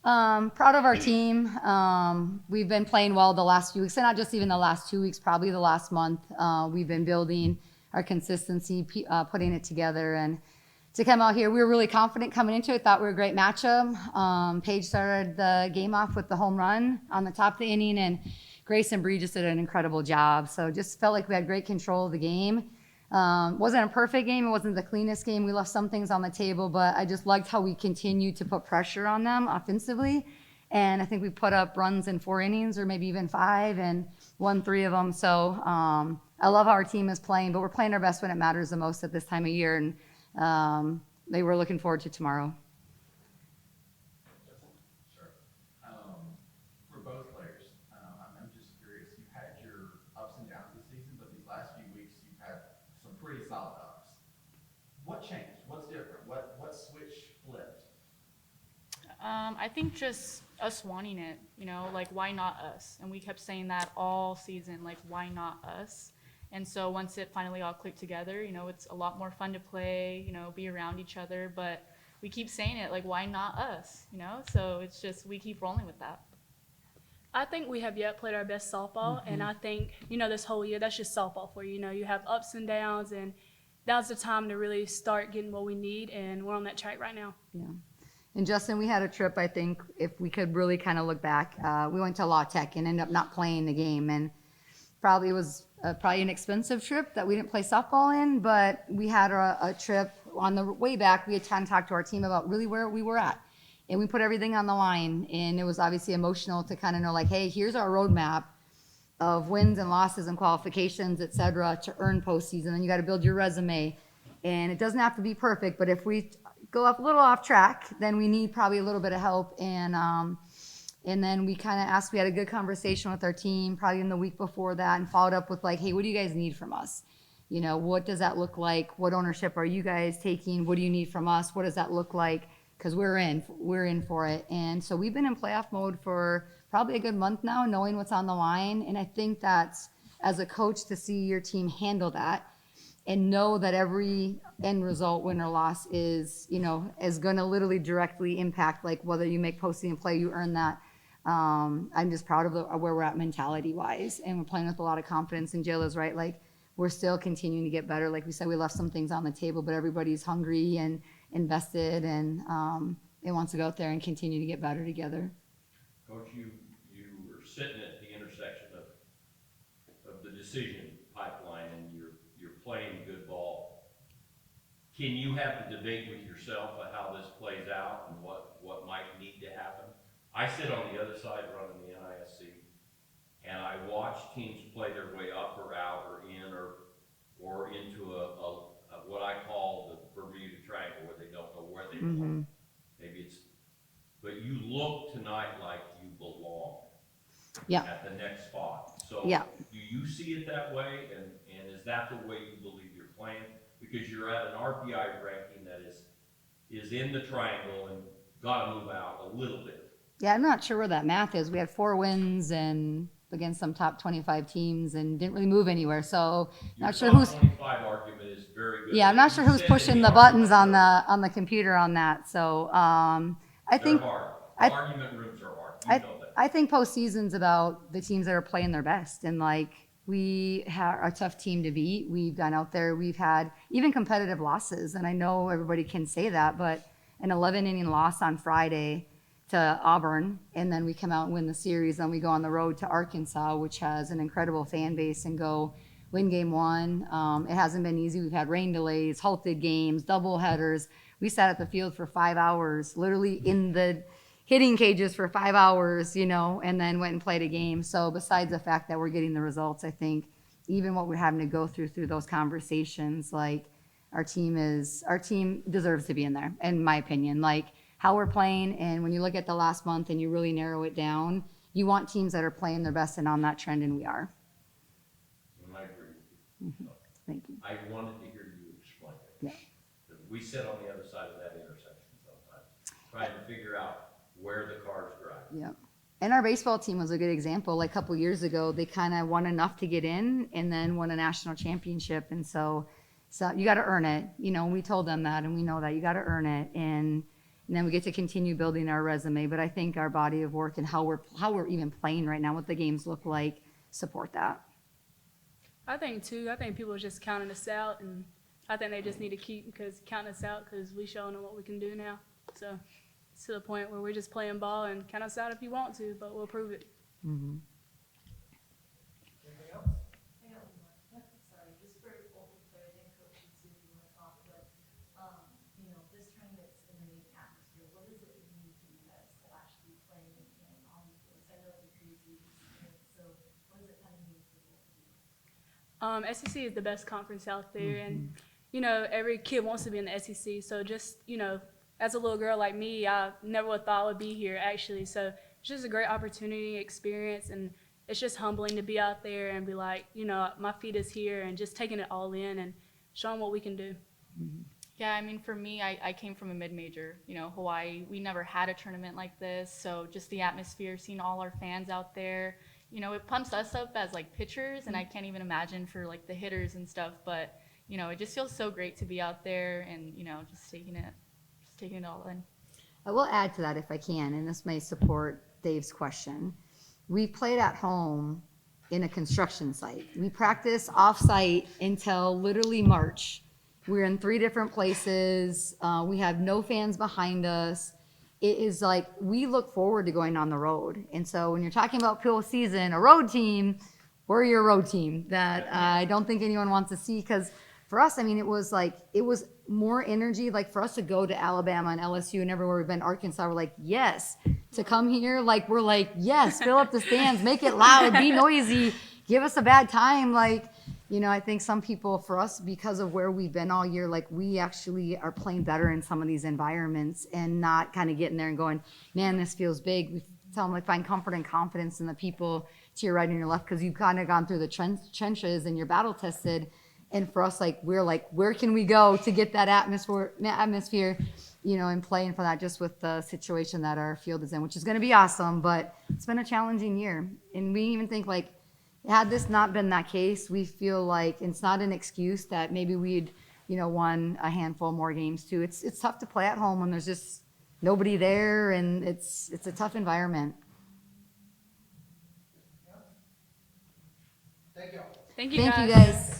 Proud of our team. We've been playing well the last few weeks, and not just even the last 2 weeks, probably the last month. We've been building our consistency, putting it together, and to come out here, we were really confident coming into it. Thought we were a great matchup. Paige started the game off with the home run on the top of the inning, and Grace and Bree just did an incredible job. So just felt like we had great control of the game. Wasn't a perfect game. It wasn't the cleanest game. We left some things on the table, but I just liked how we continued to put pressure on them offensively. And I think we put up runs in 4 innings or maybe even 5 and won 3 of them. So I love how our team is playing, but we're playing our best when it matters the most at this time of year. And they were looking forward to tomorrow. Sure. For both players, I'm just curious. You've had your ups and downs this season, but these last few weeks you've had some pretty solid ups. What changed? What's different? What switch flipped? I think just us wanting it, like why not us? And we kept saying that all season, like why not us? And so once it finally all clicked together, it's a lot more fun to play, be around each other, but we keep saying it, like why not us, So it's just, we keep rolling with that. I think we have yet played our best softball, and I think, this whole year, that's just softball for you. You have ups and downs, and now's the time to really start getting what we need, and we're on that track right now. Yeah. And Justin, we had a trip, I think, if we could really kind of look back, we went to La Tech and ended up not playing the game, and probably it was probably an expensive trip that we didn't play softball in, but we had a trip on the way back. We had time to talk to our team about really where we were at. And we put everything on the line, and it was obviously emotional to kind of know, like, hey, here's our roadmap of wins and losses and qualifications, et cetera, to earn postseason. And you got to build your resume. And it doesn't have to be perfect, but if we go up a little off track, then we need probably a little bit of help. And then we kind of asked, we had a good conversation with our team probably in the week before that and followed up with like, hey, what do you guys need from us? What does that look like? What ownership are you guys taking? What do you need from us? What does that look like? Because we're in for it. And so we've been in playoff mode for probably a good month now, knowing what's on the line. And I think that's, as a coach, to see your team handle that and know that every end result, win or loss, is going to literally directly impact like whether you make postseason play, you earn that. I'm just proud of where we're at mentality-wise, and we're playing with a lot of confidence. And Jill is right, like we're still continuing to get better. Like we said, we left some things on the table, but everybody's hungry and invested, and it wants to go out there and continue to get better together. Coach, you were sitting at the intersection of the decision pipeline, and you're playing good ball. Can you have the debate with yourself about how this plays out and what might need to happen? I sit on the other side running the NISC, and I watch teams play their way up or out or in or into a what I call the Bermuda Triangle, where they don't know where they belong. Maybe but you look tonight like you belong at the next spot. So do you see it that way, and is that the way you believe you're playing? Because you're at an RPI ranking that is in the triangle and got to move out a little bit. Yeah, I'm not sure where that math is. We had 4 wins and against some top 25 teams and didn't really move anywhere. So not sure who's. 25 argument is very good. Yeah, I'm not sure who's pushing the buttons on the computer on that. So I think argument rooms are hard. I think postseason's about the teams that are playing their best, and like we have a tough team to beat. We've gone out there. We've had even competitive losses, and I know everybody can say that, but an 11-inning loss on Friday to Auburn, and then we come out and win the series, and we go on the road to Arkansas, which has an incredible fan base, and go win game 1. It hasn't been easy. We've had rain delays, halted games, double headers. We sat at the field for 5 hours, literally in the hitting cages for 5 hours, and then went and played a game. So besides the fact that we're getting the results, I think even what we're having to go through those conversations, like our team deserves to be in there, in my opinion. Like how we're playing, and when you look at the last month and you really narrow it down, you want teams that are playing their best and on that trend, and we are. And I agree with you. Thank you. I wanted to hear you explain it. Yeah. We sit on the other side of that intersection sometimes, trying to figure out where the cars drive. Yeah. And our baseball team was a good example. Like a couple years ago, they kind of won enough to get in and then won a national championship. And so you got to earn it. We told them that, and we know that you got to earn it. And and then we get to continue building our resume. But I think our body of work and how we're even playing right now, what the games look like, support that. I think people are just counting us out, and I think they just need to keep counting us out because we showing them what we can do now. So it's to the point where we're just playing ball and count us out if you want to, but we'll prove it. Mm-hmm. Anything else? Sorry, just for both the players and coaches too, if you want to talk, but, this tournament's in a new atmosphere. What does it mean to you guys to actually play in on the field? I know it's a crazy experience, so what does it kind of mean for both of you? SEC is the best conference out there, and every kid wants to be in the SEC. So just as a little girl like me, I never would have thought I would be here actually. So it's just a great opportunity, experience, and it's just humbling to be out there and be like, my feet is here, and just taking it all in and showing what we can do. Yeah, I mean, for me, I came from a mid-major, Hawaii. We never had a tournament like this, so just the atmosphere, seeing all our fans out there, it pumps us up as like pitchers, and I can't even imagine for like the hitters and stuff. But it just feels so great to be out there and just taking it all in. I will add to that if I can, and this may support Dave's question. We played at home in a construction site. We practiced off-site until literally March. We're in 3 different places. We have no fans behind us. It is like we look forward to going on the road. And so when you're talking about postseason, a road team, we're your road team that I don't think anyone wants to see, because for us, I mean, it was more energy. Like for us to go to Alabama and LSU and everywhere we've been, Arkansas, we're like, yes. To come here, like we're like, yes, fill up the stands, make it loud, be noisy, give us a bad time. Like, I think some people, for us, because of where we've been all year, like we actually are playing better in some of these environments and not kind of getting there and going, man, this feels big. We tell them like find comfort and confidence in the people to your right and your left, because you've kind of gone through the trenches and you're battle tested. And for us, like we're like, where can we go to get that atmosphere, and playing for that, just with the situation that our field is in, which is going to be awesome. But it's been a challenging year, and we even think like, had this not been that case, we feel like it's not an excuse that maybe we'd, won a handful more games too. It's tough to play at home when there's just nobody there, and it's a tough environment. Thank you all. Thank you, Thank guys. you guys.